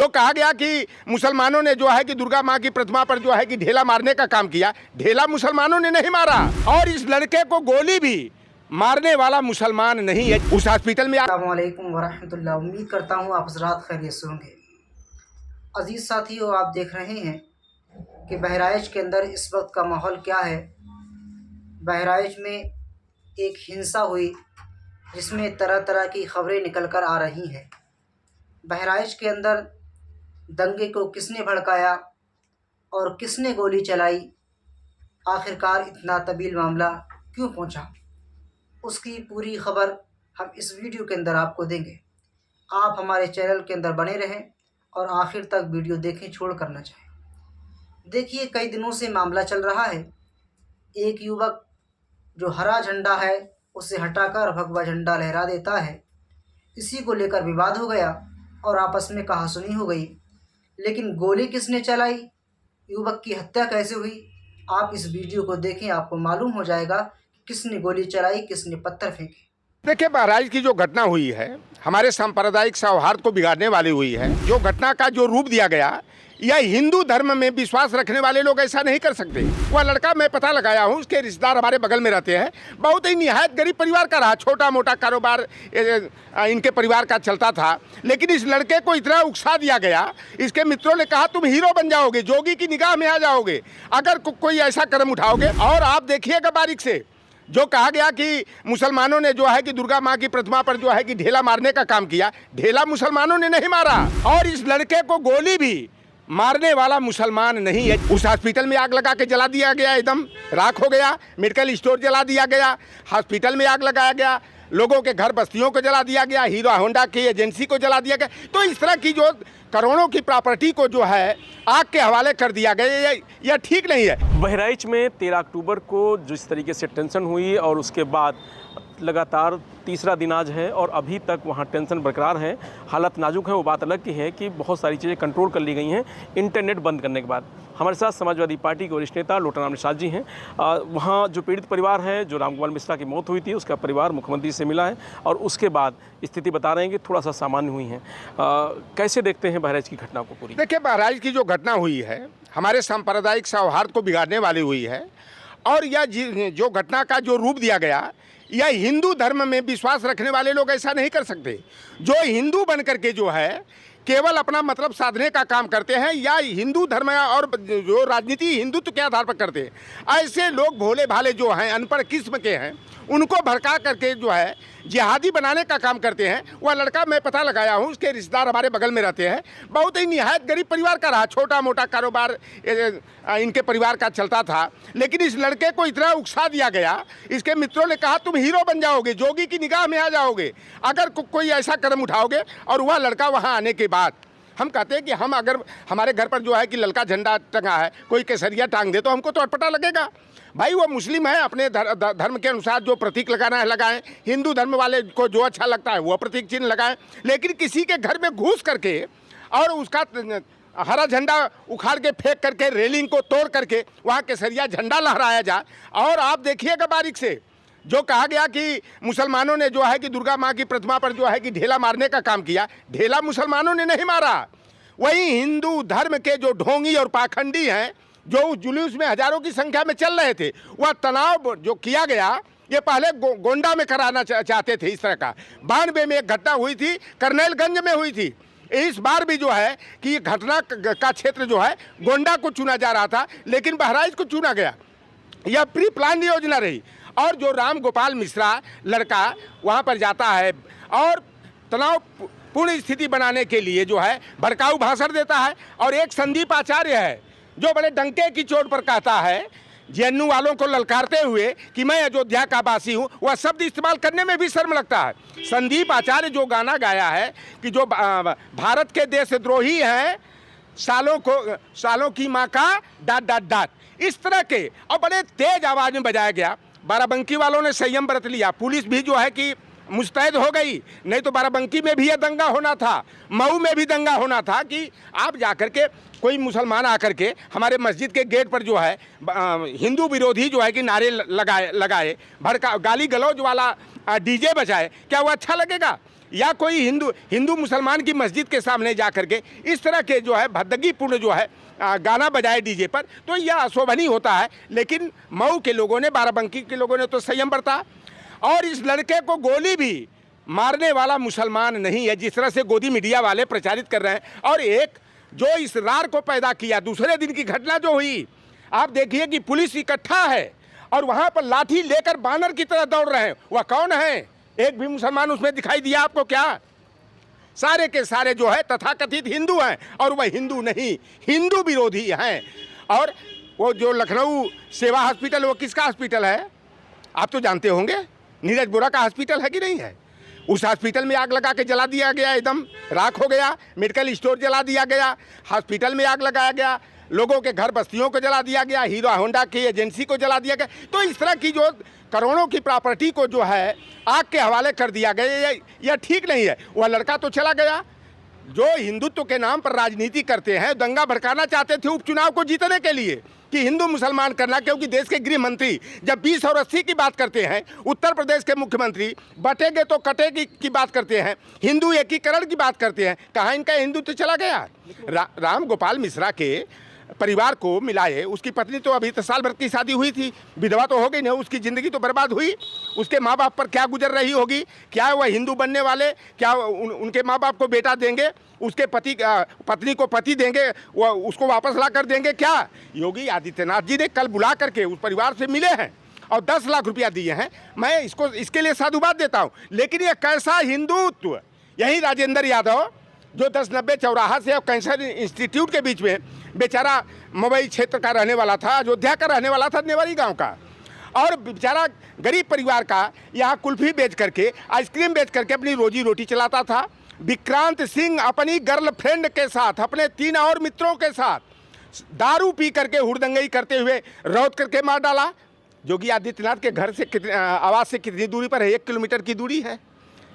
तो कहा गया कि मुसलमानों ने जो है कि दुर्गा माँ की प्रतिमा पर जो है कि ढेला मारने का काम किया। ढेला मुसलमानों ने नहीं मारा और इस लड़के को गोली भी मारने वाला मुसलमान नहीं है। उस हॉस्पिटल में अस्सलामुअलैकुम वरहमतुल्लाह। उम्मीद करता हूँ आप हज़रात खैरियत से होंगे। अजीज़ साथियों, आप देख रहे हैं कि बहराइच के अंदर इस वक्त का माहौल क्या है। बहराइच में एक हिंसा हुई जिसमें तरह तरह की ख़बरें निकल कर आ रही हैं। बहराइच के अंदर दंगे को किसने भड़काया और किसने गोली चलाई, आखिरकार इतना तवील मामला क्यों पहुंचा, उसकी पूरी ख़बर हम इस वीडियो के अंदर आपको देंगे। आप हमारे चैनल के अंदर बने रहें और आखिर तक वीडियो देखें, छोड़ कर न जाएं। देखिए, कई दिनों से मामला चल रहा है। एक युवक जो हरा झंडा है उसे हटाकर भगवा झंडा लहरा देता है। इसी को लेकर विवाद हो गया और आपस में कहासुनी हो गई। लेकिन गोली किसने चलाई, युवक की हत्या कैसे हुई, आप इस वीडियो को देखें, आपको मालूम हो जाएगा किसने गोली चलाई, किसने पत्थर फेंके। देखिए, बहराइच की जो घटना हुई है हमारे सांप्रदायिक सौहार्द को बिगाड़ने वाली हुई है। जो घटना का जो रूप दिया गया, यह हिंदू धर्म में विश्वास रखने वाले लोग ऐसा नहीं कर सकते। वह लड़का मैं पता लगाया हूँ, उसके रिश्तेदार हमारे बगल में रहते हैं। बहुत ही निहायत गरीब परिवार का रहा, छोटा मोटा कारोबार इनके परिवार का चलता था। लेकिन इस लड़के को इतना उकसा दिया गया, इसके मित्रों ने कहा तुम हीरो बन जाओगे, जोगी की निगाह में आ जाओगे अगर कोई ऐसा कदम उठाओगे। और आप देखिएगा बारीक से, जो कहा गया कि मुसलमानों ने जो है कि दुर्गा माँ की प्रतिमा पर जो है कि ढेला मारने का काम किया। ढेला मुसलमानों ने नहीं मारा और इस लड़के को गोली भी मारने वाला मुसलमान नहीं है। उस हॉस्पिटल में आग लगा के जला दिया गया, एकदम राख हो गया। मेडिकल स्टोर जला दिया गया, हॉस्पिटल में आग लगाया गया, लोगों के घर बस्तियों को जला दिया गया, हीरो होंडा की एजेंसी को जला दिया गया। तो इस तरह की जो करोड़ों की प्रॉपर्टी को जो है आग के हवाले कर दिया गया, यह ठीक नहीं है। बहराइच में 13 अक्टूबर को जिस तरीके से टेंशन हुई और उसके बाद लगातार तीसरा दिन आज है और अभी तक वहाँ टेंशन बरकरार है, हालत नाजुक है। वो बात अलग की है कि बहुत सारी चीज़ें कंट्रोल कर ली गई हैं इंटरनेट बंद करने के बाद। हमारे साथ समाजवादी पार्टी के वरिष्ठ नेता लोटाराम निषाद जी हैं। वहाँ जो पीड़ित परिवार है, जो रामगोपाल मिश्रा की मौत हुई थी, उसका परिवार मुख्यमंत्री से मिला है और उसके बाद स्थिति बता रहे हैं कि थोड़ा सा सामान्य हुई है। कैसे देखते हैं बहराइच की घटना को पूरी? देखिए, बहराइच की जो घटना हुई है हमारे सांप्रदायिक सौहार्द को बिगाड़ने वाली हुई है। और यह जो घटना का जो रूप दिया गया, यह हिंदू धर्म में विश्वास रखने वाले लोग ऐसा नहीं कर सकते। जो हिंदू बन करके जो है केवल अपना मतलब साधने का काम करते हैं, या हिंदू धर्म और जो राजनीति हिंदुत्व के आधार पर करते हैं, ऐसे लोग भोले भाले जो हैं, अनपढ़ किस्म के हैं, उनको भड़का करके जो है जिहादी बनाने का काम करते हैं। वह लड़का मैं पता लगाया हूँ, उसके रिश्तेदार हमारे बगल में रहते हैं। बहुत ही निहायत गरीब परिवार का रहा, छोटा मोटा कारोबार इनके परिवार का चलता था। लेकिन इस लड़के को इतना उकसा दिया गया, इसके मित्रों ने कहा तुम हीरो बन जाओगे, जोगी की निगाह में आ जाओगे अगर कोई ऐसा कदम उठाओगे। और वह लड़का वहाँ आने के बाद हम कहते हैं कि हम अगर हमारे घर पर जो है कि ललका झंडा टंगा है, कोई केसरिया टांग दे तो हमको तो अटपटा लगेगा। भाई वो मुस्लिम है, अपने धर्म के अनुसार जो प्रतीक लगाना है लगाएं। हिंदू धर्म वाले को जो अच्छा लगता है वो प्रतीक चिन्ह लगाएं। लेकिन किसी के घर में घुस करके और उसका हरा झंडा उखाड़ के फेंक करके, रेलिंग को तोड़ करके वहाँ केसरिया झंडा लहराया जाए। और आप देखिएगा बारीक से, जो कहा गया कि मुसलमानों ने जो है कि दुर्गा माँ की प्रतिमा पर जो है कि ढेला मारने का काम किया। ढेला मुसलमानों ने नहीं मारा, वही हिंदू धर्म के जो ढोंगी और पाखंडी हैं, जो उस जुलूस में हजारों की संख्या में चल रहे थे, वह तनाव जो किया गया, ये पहले गोंडा में कराना चाहते थे। इस तरह का 92 में एक घटना हुई थी, करनैलगंज में हुई थी। इस बार भी जो है कि घटना का क्षेत्र जो है गोंडा को चुना जा रहा था, लेकिन बहराइच को चुना गया। यह प्री प्लान योजना रही। और जो रामगोपाल मिश्रा लड़का वहाँ पर जाता है और तनावपूर्ण स्थिति बनाने के लिए जो है भड़काऊ भाषण देता है। और एक संदीप आचार्य है जो बड़े डंके की चोट पर कहता है, जेएनयू वालों को ललकारते हुए कि मैं अयोध्या का वासी हूँ, वह शब्द इस्तेमाल करने में भी शर्म लगता है। संदीप आचार्य जो गाना गाया है कि जो भारत के देशद्रोही हैं, सालों की माँ का डांट डांट डांट, इस तरह के और बड़े तेज आवाज में बजाया गया। बाराबंकी वालों ने संयम बरत लिया, पुलिस भी जो है कि मुस्तैद हो गई। नहीं तो बाराबंकी में भी यह दंगा होना था, मऊ में भी दंगा होना था कि आप जाकर के कोई मुसलमान आकर के हमारे मस्जिद के गेट पर जो है हिंदू विरोधी जो है कि नारे लगाए भड़का गाली गलौज वाला डीजे बजाए, क्या वो अच्छा लगेगा? या कोई हिंदू मुसलमान की मस्जिद के सामने जा करके इस तरह के जो है भद्दगीपूर्ण जो है गाना बजाए डीजे पर, तो यह अशोभनीय होता है। लेकिन मऊ के लोगों ने, बाराबंकी के लोगों ने तो संयम बरता। और इस लड़के को गोली भी मारने वाला मुसलमान नहीं है, जिस तरह से गोदी मीडिया वाले प्रचारित कर रहे हैं। और एक जो इस रार को पैदा किया, दूसरे दिन की घटना जो हुई, आप देखिए कि पुलिस इकट्ठा है और वहाँ पर लाठी लेकर बानर की तरह दौड़ रहे हैं। वह कौन है? एक भी मुसलमान उसमें दिखाई दिया आपको क्या? सारे के सारे जो है तथाकथित हिंदू हैं, और वह हिंदू नहीं, हिंदू विरोधी हैं। और वो जो लखनऊ सेवा हॉस्पिटल, वो किसका हॉस्पिटल है? आप तो जानते होंगे, नीरज बोरा का हॉस्पिटल है कि नहीं है? उस हॉस्पिटल में आग लगा के जला दिया गया, एकदम राख हो गया। मेडिकल स्टोर जला दिया गया, हॉस्पिटल में आग लगाया गया, लोगों के घर बस्तियों को जला दिया गया, हीरो होंडा की एजेंसी को जला दिया गया। तो इस तरह की जो करोड़ों की प्रॉपर्टी को जो है आग के हवाले कर दिया गया, यह ठीक नहीं है। वह लड़का तो चला गया जो हिंदुत्व के नाम पर राजनीति करते हैं, दंगा भड़काना चाहते थे उपचुनाव को जीतने के लिए कि हिंदू मुसलमान करना। क्योंकि देश के गृह मंत्री जब 20 और 80 की बात करते हैं, उत्तर प्रदेश के मुख्यमंत्री बटेंगे तो कटेगी की बात करते हैं, हिंदू एकीकरण की बात करते हैं, कहाँ इनका हिंदुत्व चला गया? राम गोपाल मिश्रा के परिवार को मिलाए, उसकी पत्नी तो अभी तो साल भर की शादी हुई थी, विधवा तो हो गई नहीं, उसकी ज़िंदगी तो बर्बाद हुई। उसके माँ बाप पर क्या गुजर रही होगी? क्या वह हिंदू बनने वाले, क्या उनके माँ बाप को बेटा देंगे? उसके पत्नी को पति देंगे? वह उसको वापस ला कर देंगे क्या? योगी आदित्यनाथ जी ने कल बुला करके उस परिवार से मिले हैं और 10 लाख रुपया दिए हैं। मैं इसके लिए साधुवाद देता हूँ। लेकिन यह कैसा हिंदुत्व? यही राजेंद्र यादव जो 1090 चौराहा से और कैंसर इंस्टीट्यूट के बीच में बेचारा मुंबई क्षेत्र का रहने वाला था, अयोध्या का रहने वाला था, नेवारी गांव का, और बेचारा गरीब परिवार का, यहाँ कुल्फी बेच करके, आइसक्रीम बेच करके अपनी रोजी रोटी चलाता था। विक्रांत सिंह अपनी गर्लफ्रेंड के साथ, अपने 3 और मित्रों के साथ दारू पी करके हुड़दंगई करते हुए रौद करके मार डाला। योगी आदित्यनाथ के घर से आवास से कितनी दूरी पर है? 1 किलोमीटर की दूरी है।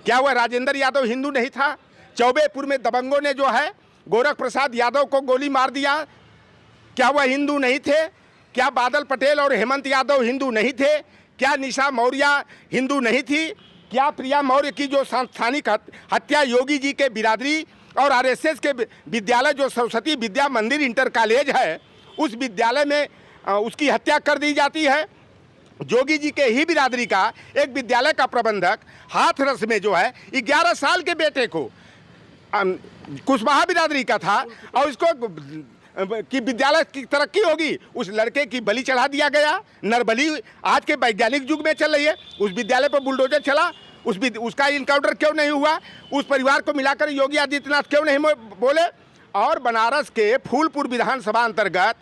क्या वह राजेंद्र यादव हिंदू नहीं था? चौबेपुर में दबंगों ने जो है गोरख प्रसाद यादव को गोली मार दिया, क्या वह हिंदू नहीं थे? क्या बादल पटेल और हेमंत यादव हिंदू नहीं थे? क्या निशा मौर्य हिंदू नहीं थी? क्या प्रिया मौर्य की जो सांस्थानिक हत्या योगी जी के बिरादरी और आरएसएस के विद्यालय जो सरस्वती विद्या मंदिर इंटर कॉलेज है, उस विद्यालय में उसकी हत्या कर दी जाती है? जोगी जी के ही बिरादरी का एक विद्यालय का प्रबंधक हाथरस में जो है 11 साल के बेटे को, कुशवाहा बिरादरी का था, और इसको कि विद्यालय की तरक्की होगी, उस लड़के की बलि चढ़ा दिया गया। नरबली आज के वैज्ञानिक युग में चल रही है। उस विद्यालय पर बुलडोजर चला, उसका इनकाउंटर क्यों नहीं हुआ? उस परिवार को मिलाकर योगी आदित्यनाथ क्यों नहीं बोले? और बनारस के फूलपुर विधानसभा अंतर्गत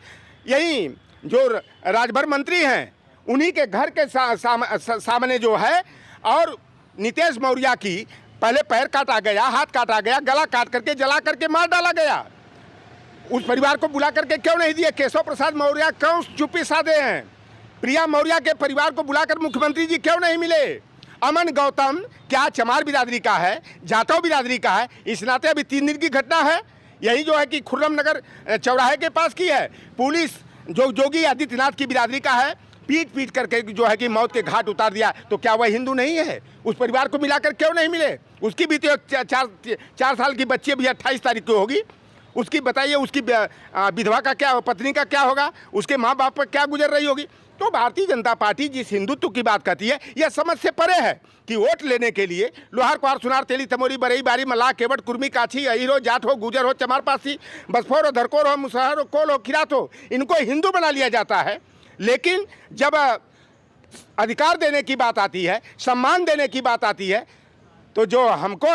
यही जो राजभर मंत्री हैं, उन्हीं के घर के सामने जो है, और नितेश मौर्य की पहले पैर काटा गया, हाथ काटा गया, गला काट करके जला करके मार डाला गया। उस परिवार को बुला करके क्यों नहीं दिए? केशव प्रसाद मौर्य क्यों चुप्पी साधे हैं? प्रिया मौर्य के परिवार को बुलाकर मुख्यमंत्री जी क्यों नहीं मिले? अमन गौतम क्या चमार बिरादरी का है, जाटव बिरादरी का है? इस नाते अभी 3 दिन की घटना है, यही जो है कि खुर्रम नगर चौराहे के पास की है। पुलिस जो योगी आदित्यनाथ की बिरादरी का है, पीट करके जो है कि मौत के घाट उतार दिया। तो क्या वह हिंदू नहीं है? उस परिवार को मिलाकर क्यों नहीं मिले? उसकी भी तो 4 साल की बच्ची अभी 28 तारीख को होगी, उसकी बताइए, उसकी विधवा का क्या, पत्नी का क्या होगा? उसके माँ बाप पर क्या गुजर रही होगी? तो भारतीय जनता पार्टी जिस हिंदुत्व की बात करती है, यह समझ से परे है कि वोट लेने के लिए लोहार क्वार सुनार तेली तमोरी बरई बारी मल्लाह केवट कुर्मी काछी अहीरो जाट हो गुजर हो चमार पासी बसफोर हो धरकोर हो मुसहर हो कोल हो किरात हो, इनको हिंदू बना लिया जाता है। लेकिन जब अधिकार देने की बात आती है, सम्मान देने की बात आती है, तो जो हमको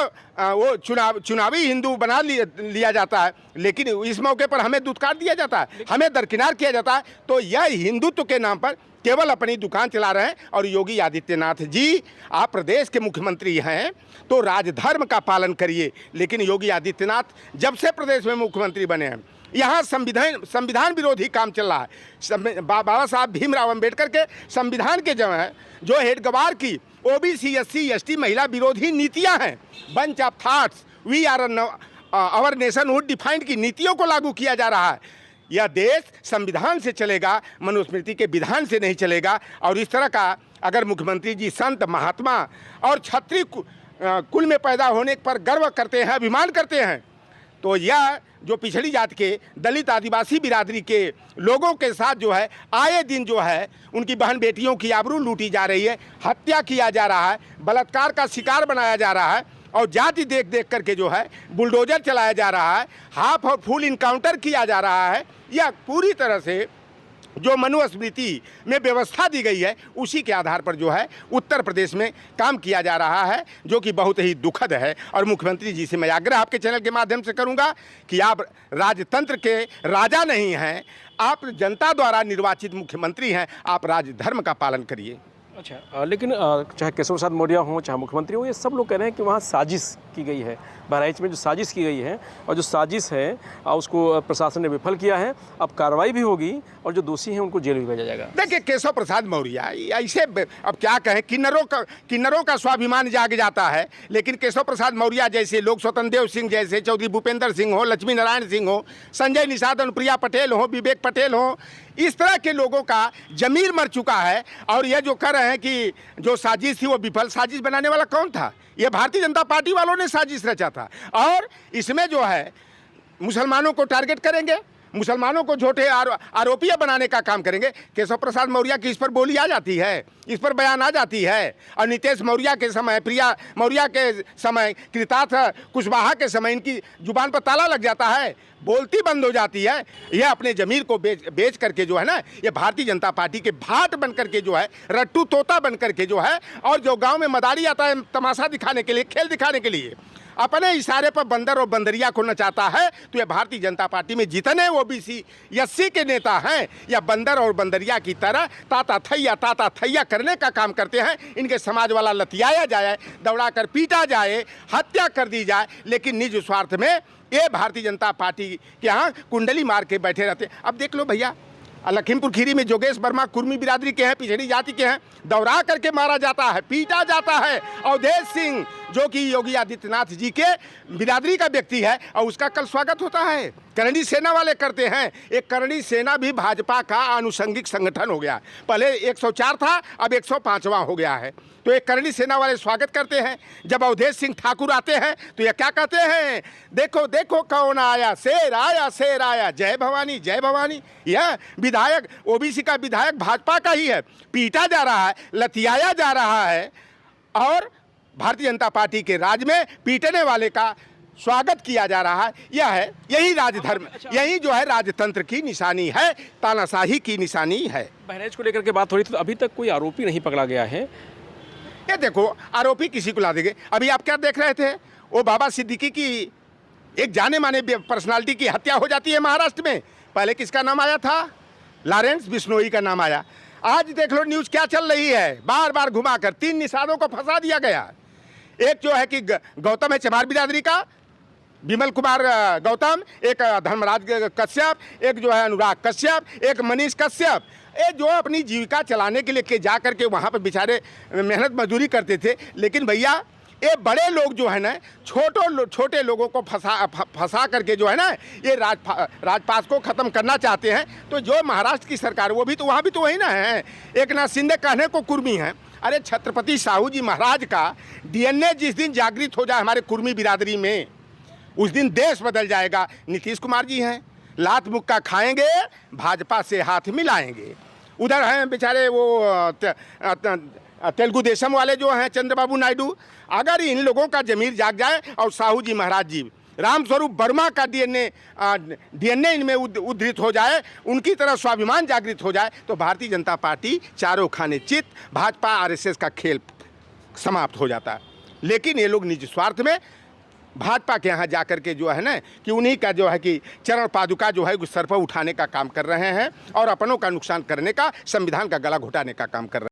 वो चुनावी हिंदू बना लिया जाता है, लेकिन इस मौके पर हमें दुत्कार दिया जाता है, हमें दरकिनार किया जाता है। तो यह हिंदुत्व के नाम पर केवल अपनी दुकान चला रहे हैं। और योगी आदित्यनाथ जी, आप प्रदेश के मुख्यमंत्री हैं तो राजधर्म का पालन करिए। लेकिन योगी आदित्यनाथ जब से प्रदेश में मुख्यमंत्री बने हैं, यहाँ संविधान विरोधी काम चल रहा है। बाबा साहब भीमराव अंबेडकर के संविधान के जो हेडगवार की ओबीसी एससी एसटी महिला विरोधी नीतियां हैं, bunch of thoughts we are our nationhood defined की नीतियों को लागू किया जा रहा है। यह देश संविधान से चलेगा, मनुस्मृति के विधान से नहीं चलेगा। और इस तरह का अगर मुख्यमंत्री जी संत महात्मा और क्षत्रिय कुल में पैदा होने पर गर्व करते हैं, अभिमान करते हैं, तो यह जो पिछड़ी जात के दलित आदिवासी बिरादरी के लोगों के साथ जो है आए दिन जो है उनकी बहन बेटियों की आबरू लूटी जा रही है, हत्या किया जा रहा है, बलात्कार का शिकार बनाया जा रहा है और जाति देख देख करके जो है बुलडोजर चलाया जा रहा है, हाफ और फुल इनकाउंटर किया जा रहा है। यह पूरी तरह से जो मनुस्मृति में व्यवस्था दी गई है उसी के आधार पर जो है उत्तर प्रदेश में काम किया जा रहा है, जो कि बहुत ही दुखद है। और मुख्यमंत्री जी से मैं आग्रह आपके चैनल के माध्यम से करूंगा कि आप राजतंत्र के राजा नहीं हैं, आप जनता द्वारा निर्वाचित मुख्यमंत्री हैं, आप राजधर्म का पालन करिए। अच्छा, लेकिन चाहे केशव प्रसाद मौर्य हों, चाहे मुख्यमंत्री हों, ये सब लोग कह रहे हैं कि वहाँ साजिश की गई है। बहराइच में जो साजिश की गई है और जो साजिश है उसको प्रशासन ने विफल किया है। अब कार्रवाई भी होगी और जो दोषी हैं उनको जेल भी भेजा जाएगा। देखिए, केशव प्रसाद मौर्य ऐसे अब क्या कहें, किन्नरों का स्वाभिमान जाग जाता है, लेकिन केशव प्रसाद मौर्य जैसे लोग, स्वतंत्र देव सिंह जैसे, चौधरी भूपेंद्र सिंह हो, लक्ष्मी नारायण सिंह हो, संजय निषाद, अनुप्रिया पटेल हो, विवेक पटेल हो, इस तरह के लोगों का जमीर मर चुका है। और यह जो कर रहे हैं कि जो साजिश थी वो विफल, साजिश बनाने वाला कौन था? ये भारतीय जनता पार्टी वालों ने साजिश रचा था। और इसमें जो है मुसलमानों को टारगेट करेंगे, मुसलमानों को झूठे आरोपी बनाने का काम करेंगे। केशव प्रसाद मौर्य की इस पर बोली आ जाती है, इस पर बयान आ जाती है। और नीतीश मौर्य के समय, प्रिया मौर्य के समय, कृतार्थ कुशवाहा के समय इनकी जुबान पर ताला लग जाता है, बोलती बंद हो जाती है। यह अपने जमीर को बेच करके जो है ना, ये भारतीय जनता पार्टी के भाट बन करके जो है, रट्टू तोता बन करके जो है, और जो गांव में मदारी आता है तमाशा दिखाने के लिए, खेल दिखाने के लिए, अपने इशारे पर बंदर और बंदरिया को नचाता है। तो ये भारतीय जनता पार्टी में जितने ओबीसी एससी के नेता हैं, या बंदर और बंदरिया की तरह ताता थैया करने का काम करते हैं। इनके समाज वाला लतियाया जाए, दौड़ाकर पीटा जाए, हत्या कर दी जाए, लेकिन निज स्वार्थ में ये भारतीय जनता पार्टी के यहाँ कुंडली मार के बैठे रहते हैं। अब देख लो भैया, लखीमपुर खीरी में जोगेश वर्मा कुर्मी बिरादरी के हैं, पिछड़ी जाति के हैं, दौड़ा करके मारा जाता है, पीटा जाता है। अवधेश सिंह जो कि योगी आदित्यनाथ जी के बिरादरी का व्यक्ति है, और उसका कल स्वागत होता है। करणी सेना वाले करते हैं। एक करणी सेना भी भाजपा का आनुषंगिक संगठन हो गया, पहले 104 था, अब 105वां हो गया है। तो एक करणी सेना वाले स्वागत करते हैं। जब अवधेश सिंह ठाकुर आते हैं तो ये क्या कहते हैं, देखो देखो कौन आया, शेर आया, जय भवानी जय भवानी। यह विधायक, ओबीसी का विधायक भाजपा का ही है, पीटा जा रहा है, लतियाया जा रहा है, और भारतीय जनता पार्टी के राज में पीटने वाले का स्वागत किया जा रहा है। यही राजधर्म, यही जो है राजतंत्र की निशानी है, तानाशाही की निशानी है। बहराइच को लेकर के बात हो रही थी, तो अभी तक कोई आरोपी नहीं पकड़ा गया है। ये देखो, आरोपी किसी को ला देंगे। अभी आप क्या देख रहे थे, वो बाबा सिद्दीकी की एक जाने माने पर्सनालिटी की हत्या हो जाती है महाराष्ट्र में। पहले किसका नाम आया था? लॉरेंस बिश्नोई का नाम आया। आज देख लो न्यूज़ क्या चल रही है, बार बार घुमाकर 3 निषादों को फंसा दिया गया। एक जो है कि गौतम है चमार बिरादरी का, विमल कुमार गौतम, एक धर्मराज कश्यप, एक जो है अनुराग कश्यप, एक मनीष कश्यप, ये जो अपनी जीविका चलाने के लिए जा करके वहाँ पर बेचारे मेहनत मजदूरी करते थे। लेकिन भैया ये बड़े लोग जो है ना, छोटे लोगों को फंसा करके जो है ना, ये राजपाट को ख़त्म करना चाहते हैं। तो जो महाराष्ट्र की सरकार, वो भी तो वहाँ भी तो वही ना है। एक नाथ शिंदे कहने को कुर्मी है। अरे छत्रपति साहू जी महाराज का DNA जिस दिन जागृत हो जाए हमारे कुर्मी बिरादरी में, उस दिन देश बदल जाएगा। नीतीश कुमार जी हैं, लात मुक्का खाएंगे, भाजपा से हाथ मिलाएंगे। उधर हैं बेचारे वो तेलुगु देशम वाले जो हैं चंद्रबाबू नायडू। अगर इन लोगों का जमीर जाग जाए और साहू जी महाराज जी, रामस्वरूप वर्मा का DNA इनमें उद्धृत हो जाए, उनकी तरह स्वाभिमान जागृत हो जाए, तो भारतीय जनता पार्टी चारों खाने चित, भाजपा RSS का खेल समाप्त हो जाता है। लेकिन ये लोग निज स्वार्थ में भाजपा के यहाँ जाकर के जो है ना, कि उन्हीं का जो है कि चरण पादुका जो है सर पर उठाने का काम कर रहे हैं, और अपनों का नुकसान करने का, संविधान का गला घोटाने का काम कर रहे हैं।